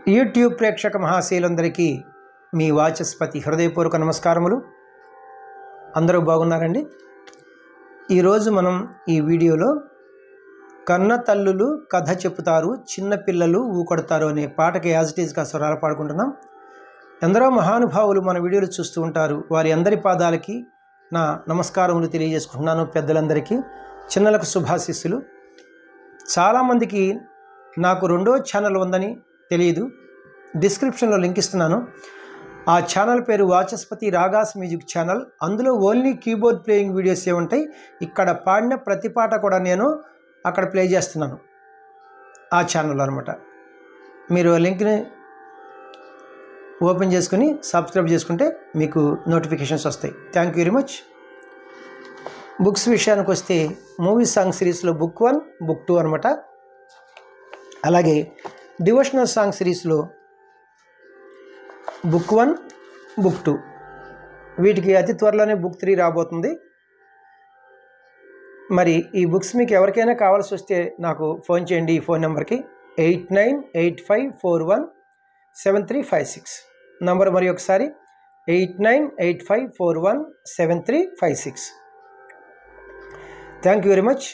YouTube ప్రేక్షక మహాశీలందరికీ మీ వాచస్పతి హృదయపూర్వక నమస్కారములు. అందరూ బాగున్నారండి. ఈరోజు మనం ఈ వీడియోలో కన్న తల్లులు కథ చెప్పుతారు, చిన్నపిల్లలు ఊకొడతారు అనే పాటకి యాజ్ ఇట్ ఈజ్గా స్వరాలు పాడుకుంటున్నాం. ఎందరో మహానుభావులు మన వీడియోలు చూస్తూ ఉంటారు. వారి అందరి పాదాలకి నా నమస్కారములు తెలియజేసుకుంటున్నాను. పెద్దలందరికీ, చిన్నలకు శుభాశీస్సులు. చాలామందికి నాకు రెండో ఛానల్ ఉందని తెలియదు. డిస్క్రిప్షన్లో లింక్ ఇస్తున్నాను. ఆ ఛానల్ పేరు వాచస్పతి రాగాస్ మ్యూజిక్ ఛానల్. అందులో ఓన్లీ కీబోర్డ్ ప్లేయింగ్ వీడియోస్ ఉంటాయి. ఇక్కడ పాడిన ప్రతి పాట కూడా నేను అక్కడ ప్లే చేస్తున్నాను ఆ ఛానల్లో అనమాట. మీరు ఆ లింక్ని ఓపెన్ చేసుకుని సబ్స్క్రైబ్ చేసుకుంటే మీకు నోటిఫికేషన్స్ వస్తాయి. Thank you very much. Books విషయానికి వస్తే మూవీ సాంగ్ సిరీస్లో బుక్ 1, బుక్ 2 అనమాట. అలాగే డివోషనల్ సాంగ్ సిరీస్లో బుక్ 1, బుక్ 2. వీటికి అతి త్వరలోనే బుక్ 3 రాబోతుంది. మరి ఈ బుక్స్ మీకు ఎవరికైనా కావాల్సి వస్తే నాకు ఫోన్ చేయండి. ఈ ఫోన్ నెంబర్కి 8985417356 నంబర్ మరి ఒకసారి 8985417356. Thank you very much.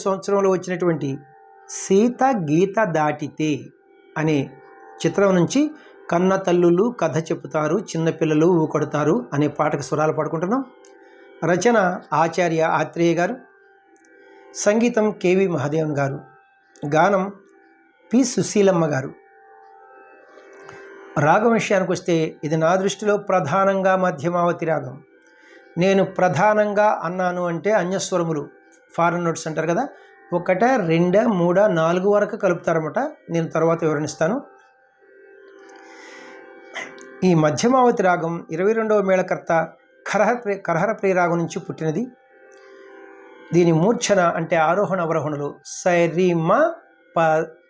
సంవత్సరంలో వచ్చినటువంటి సీత గీత దాటితే అనే చిత్రం నుంచి కన్న తల్లులు కథ చెప్పుతారు, చిన్నపిల్లలు ఊకొడతారు అనే పాటకు స్వరాలు పాడుకుంటున్నాం. రచన ఆచార్య ఆత్రేయ గారు, సంగీతం కేవి మహాదేవన్ గారు, గానం పి సుశీలమ్మ గారు. రాగం విషయానికి వస్తే ఇది నా దృష్టిలో ప్రధానంగా మధ్యమావతి రాగం. నేను ప్రధానంగా అన్నాను అంటే అన్యస్వరములు, ఫారెన్ నోట్స్ అంటారు కదా, 1, 2, 3, 4 వరకు కలుపుతారన్నమాట. నేను తర్వాత వివరణిస్తాను. ఈ మధ్యమావతి రాగం 22వ మేళకర్త కరహర రాగం నుంచి పుట్టినది. దీని మూర్ఛన అంటే ఆరోహణ అవరోహణలు సరిమ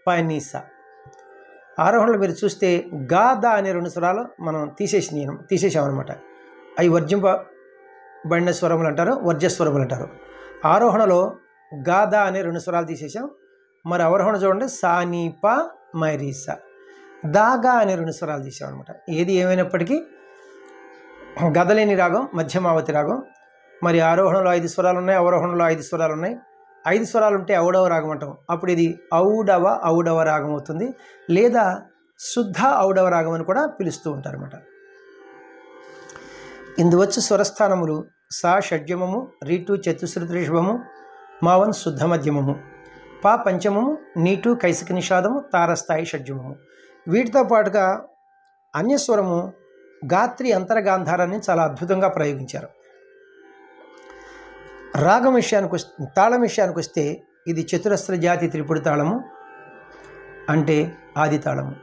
పనిస. ఆరోహణలు మీరు చూస్తే గాదా అనే 2 స్వరాలు మనం తీసేసామన్నమాట. అవి వర్జింపబడిన స్వరములు అంటారు, వర్జస్వరములు అంటారు. ఆరోహణలో గాదా అనే 2 స్వరాలు తీసేసాం. మరి అవరోహణ చూడండి, సానీప మైరీస. దాగా అనే 2 స్వరాలు తీసాం అనమాట. ఏది ఏమైనప్పటికీ గదలేని రాగం మధ్యమావతి రాగం. మరి ఆరోహణలో 5 స్వరాలు ఉన్నాయి, అవరోహణలో 5 స్వరాలు ఉన్నాయి. 5 స్వరాలు ఉంటే ఔడవ రాగం అంటాం. అప్పుడు ఇది ఔడవ రాగం అవుతుంది, లేదా శుద్ధ ఔడవ రాగం అని కూడా పిలుస్తూ ఉంటారన్నమాట. ఇందువచ్చు స్వరస్థానములు సా షడ్జమము, రీటు చతుశ్రుతి రిషభము, మావన్ శుద్ధ మధ్యమము, పా పంచమము, నీటు కైసిక నిషాదము, తారస్థాయి షడ్జమము. వీటితో పాటుగా అన్యస్వరము గాత్రి అంతరగాంధారాన్ని చాలా అద్భుతంగా ప్రయోగించారు. రాగం విషయానికి తాళం విషయానికి వస్తే ఇది చతురస్ర జాతి త్రిపుడి తాళము, అంటే ఆది తాళము.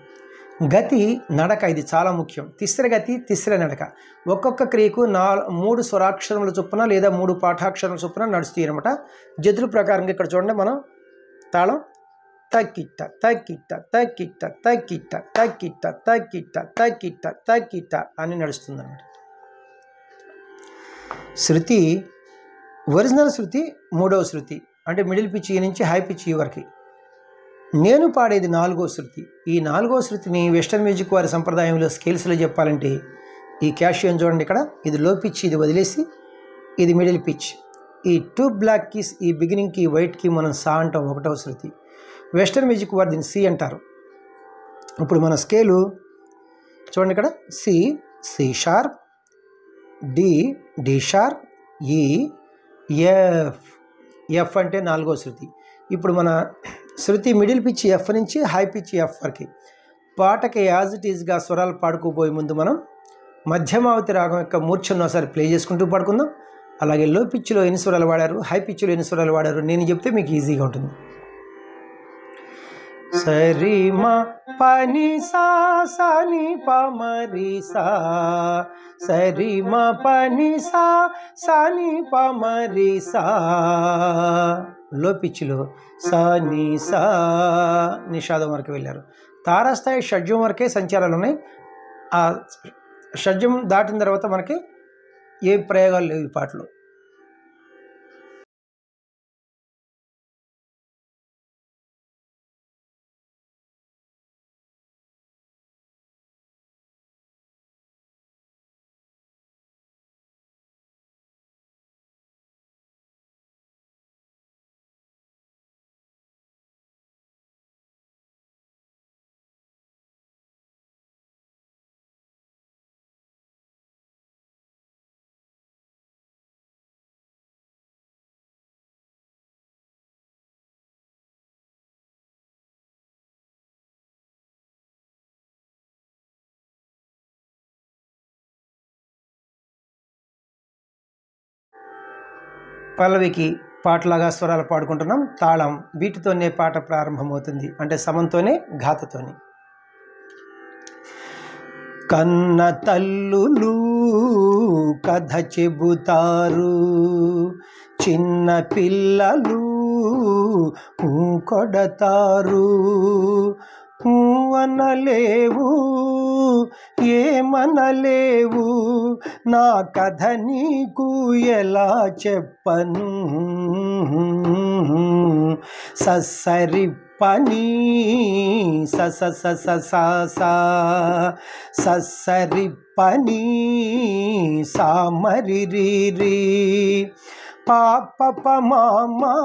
గతి నడక, ఇది చాలా ముఖ్యం. తిస్ర గతి, తిస్ర నడక. ఒక్కొక్క క్రియకు 3 స్వరాక్షరముల చొప్పున లేదా 3 పాఠాక్షరముల చొప్పున నడుస్తాయి అనమాట. జతుల ప్రకారంగా ఇక్కడ చూడండి, మనం తాళం తక్కిట్ట తక్కిట్ట తక్కిట్ట తక్కిట్ట తక్కిట్ట తక్కిట్ట తక్కిట్ట తక్కిట్ట అని నడుస్తుంది అన్నమాట. శృతి ఒరిజినల్ శృతి 3వ శృతి, అంటే మిడిల్ పిచ్ ఈ నుంచి హై పిచ్ ఈ వరకు. నేను పాడేది 4వ శృతి. ఈ 4వ శృతిని వెస్టర్న్ మ్యూజిక్ వారి సంప్రదాయంలో స్కేల్స్లో చెప్పాలంటే ఈ క్యాషియోన్ చూడండి, ఇక్కడ ఇది లో పిచ్, ఇది వదిలేసి ఇది మిడిల్ పిచ్. ఈ 2 బ్లాక్ కీస్, ఈ బిగినింగ్కి వైట్కి మనం సా అంటాం, 1వ శృతి. వెస్టర్న్ మ్యూజిక్ వారు దీన్ని సి అంటారు. ఇప్పుడు మన స్కేలు చూడండి, ఇక్కడ C, C sharp, D, D sharp, E, F. F అంటే 4వ శృతి. ఇప్పుడు మన శృతి మిడిల్ పిచ్ ఎఫ్ నుంచి హై పిచ్ ఎఫ్ వరకు. పాటకి యాజ్ ఇట్ ఈజ్గా స్వరాలు పాడుకోబోయే ముందు మనం మధ్యమావతి రాగం యొక్క మూర్ఛను ఒకసారి ప్లే చేసుకుంటూ పాడుకుందాం. అలాగే లో పిచ్లో ఎన్ని స్వరాలు వాడారు, హై పిచ్లో ఎన్ని స్వరాలు వాడారు నేను చెప్తే మీకు ఈజీగా ఉంటుంది. సరి మా పని సా సని పమరి సా, సరి మా పని సా సని పమరి సా. లో పిచ్లో సని సా నిషాదం వరకు వెళ్ళారు. తారాస్థాయి షడ్జం వరకే సంచారాలు ఉన్నాయి. ఆ షడ్జం దాటిన తర్వాత మనకి ఏ ప్రయోగాలు లేవు ఈ పాటలో. పల్లవికి పాటలాగా స్వరాలు పాడుకుంటున్నాం. తాళం వీటితోనే పాట ప్రారంభమవుతుంది, అంటే సమంతోనే ఘాతతోని. కన్న తల్లులు కథ చెబుతారు, చిన్న పిల్లలు కొడతారు. అనలేవు ఏమనలేవు, నా కథ నీకు ఎలా చెప్పను. ససరి పని సస సస సా ససరి పని సామరి రీ పాప మామా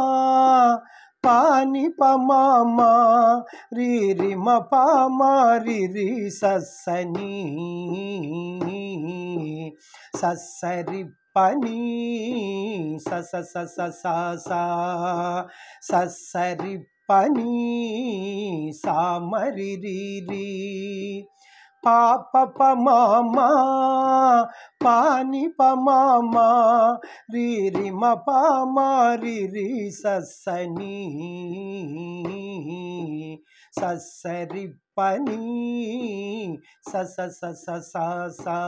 పాని పమామా రీ మ పామారి రీ ససని ససరి పని సస సస సా ససరి పని సామరి రీ పాప మామా పాని పమామా రీ మ పామారి రీ ససని ససరి పని సస సస సా.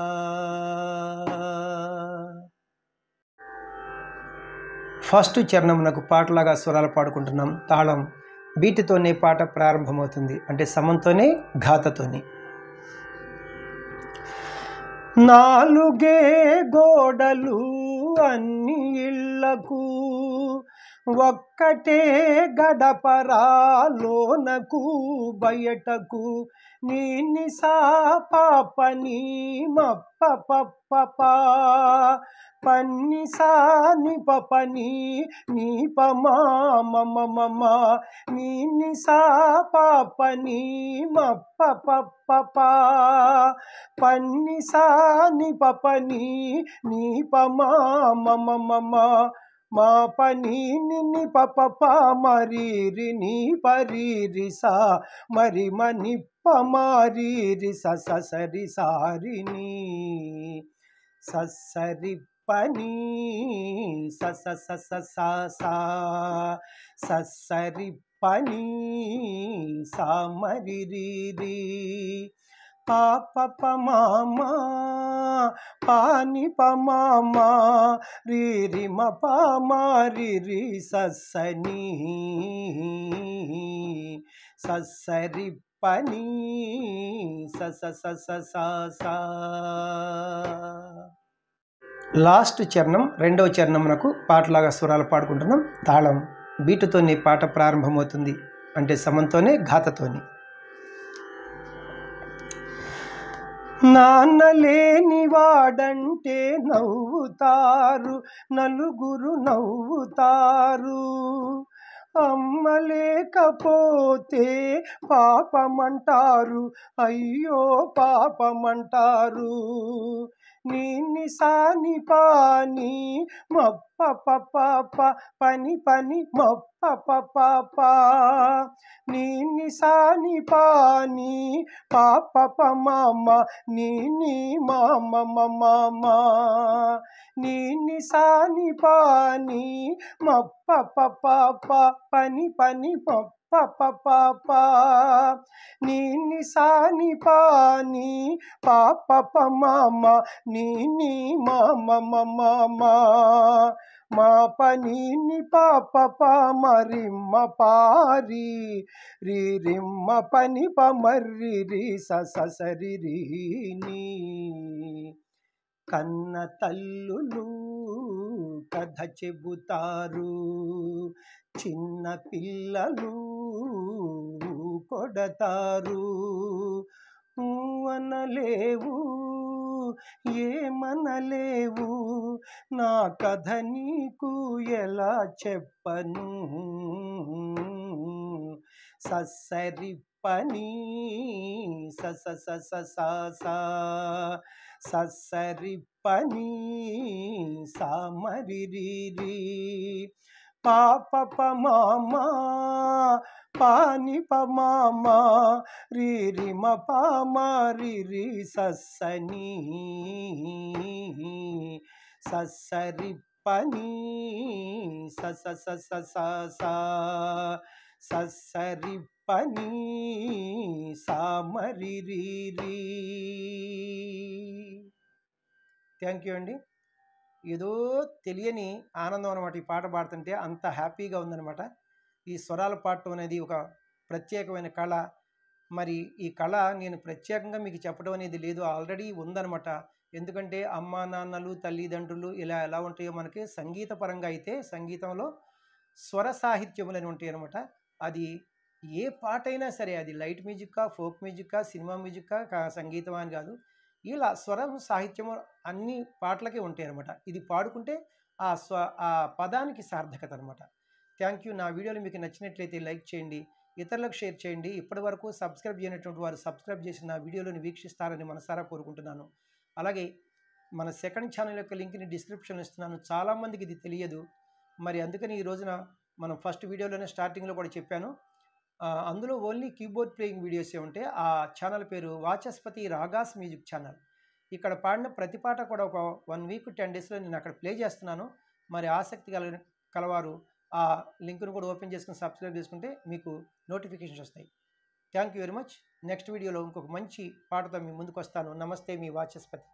ఫస్ట్ చరణమునకు పాటలాగా స్వరాలు పాడుకుంటున్నాం. తాళం బీటుతోనే పాట ప్రారంభమవుతుంది, అంటే సమంతోనే ఘాతతోని. నాలుగే గోడలు అన్ని ఇళ్లకు, ఒక్కటే గడపరా లోనకు బయటకు. నీ సా పాపని మప్ప పప్ప పన్ని సా ని పపని నీ పమా నీ సా పాపని మప్ప పప్ప పన్ని సా ని పపని నీ పమా మా పని ని పప మరి ని పరి సా మరి మని పమారి ససరి సారిని ససరి పని సస సస సా ససరి పని సామరి రీ పాప మామా పాని పమామా రీ మ పామారి రీ ససని ససరి పని సస సస సా. లాస్ట్ చరణం రెండవ చరణమునకు పాటలాగా స్వరాలు పాడుకుంటున్నాం. తాళం బీటుతోనే పాట ప్రారంభమవుతుంది, అంటే సమంతోనే ఘాతతోని. నాన్నలేని వాడంటే నవ్వుతారు, నలుగురు నవ్వుతారు. అమ్మ లేకపోతే పాపమంటారు, అయ్యో పాపమంటారు. నీ సాని పాని మప్ప పప్ప పని పని మప్ప పప్ప నీ సాని పాని పాప మామ నీ మామ నీ సాని పాని మప్ప పప్ప పని పని మప్ప పప్ప నీ సాని పాని పాప మామ నీ మామ మా పని ని పాప మరిమ్మ పారి రిమ్మ పని పమర్రి రి ససరి రీని. కన్న తల్లులు కథ చెబుతారు, చిన్న పిల్లలు కొడతారు. అనలేవు ఏమనలేవు, నా కథ నీకు ఎలా చెప్పను. ససరి పని సస సస సా ససరి పని సామరి రీ పాప మామా పాని పమామా రీ మ పామారి రీ ససని ససరి పని స స స స స సా సరి పని సా మరి రి రి. థ్యాంక్ యూ అండి. ఏదో తెలియని ఆనందం అనమాట ఈ పాట పాడుతుంటే, అంత హ్యాపీగా ఉందనమాట. ఈ స్వరాల పాడటం అనేది ఒక ప్రత్యేకమైన కళ. మరి ఈ కళ నేను ప్రత్యేకంగా మీకు చెప్పడం అనేది లేదు, ఆల్రెడీ ఉందనమాట. ఎందుకంటే అమ్మా నాన్నలు తల్లిదండ్రులు ఇలా ఎలా ఉంటాయో మనకి సంగీత పరంగా అయితే సంగీతంలో స్వర సాహిత్యములని ఉంటాయి అనమాట. అది ఏ పాట అయినా సరే, అది లైట్ మ్యూజిక్కా, ఫోక్ మ్యూజిక్కా, సినిమా మ్యూజిక్కా, సంగీతం అని కాదు, ఇలా స్వరం సాహిత్యము అన్ని పాటలకే ఉంటాయి అనమాట. ఇది పాడుకుంటే ఆ పదానికి సార్థకత అనమాట. Thank you. నా వీడియోలు మీకు నచ్చినట్లయితే లైక్ చేయండి, ఇతరులకు షేర్ చేయండి. ఇప్పటి వరకు సబ్స్క్రైబ్ చేయనటువంటి వారు సబ్స్క్రైబ్ చేసి నా వీడియోలను వీక్షిస్తారని మనసారా కోరుకుంటున్నాను. అలాగే మన సెకండ్ ఛానల్ యొక్క లింక్ని డిస్క్రిప్షన్లో ఇస్తున్నాను. చాలామందికి ఇది తెలియదు, మరి అందుకని ఈ రోజున మనం ఫస్ట్ వీడియోలోనే స్టార్టింగ్లో కూడా చెప్పాను. అందులో ఓన్లీ కీబోర్డ్ ప్లేయింగ్ వీడియోసే ఉంటాయి. ఆ ఛానల్ పేరు వాచస్పతి రాగాస్ మ్యూజిక్ ఛానల్. ఇక్కడ పాడిన ప్రతి పాట కూడా ఒక 1 వీక్ 10 డేస్లో నేను అక్కడ ప్లే చేస్తున్నాను. మరి ఆసక్తి కలవారు ఆ లింక్ను కూడా ఓపెన్ చేసుకుని సబ్స్క్రైబ్ చేసుకుంటే మీకు నోటిఫికేషన్స్ వస్తాయి. Thank you very much. Next వీడియోలో ఇంకొక మంచి పాటతో మీ ముందుకు వస్తాను. నమస్తే, మీ వాచస్పతి.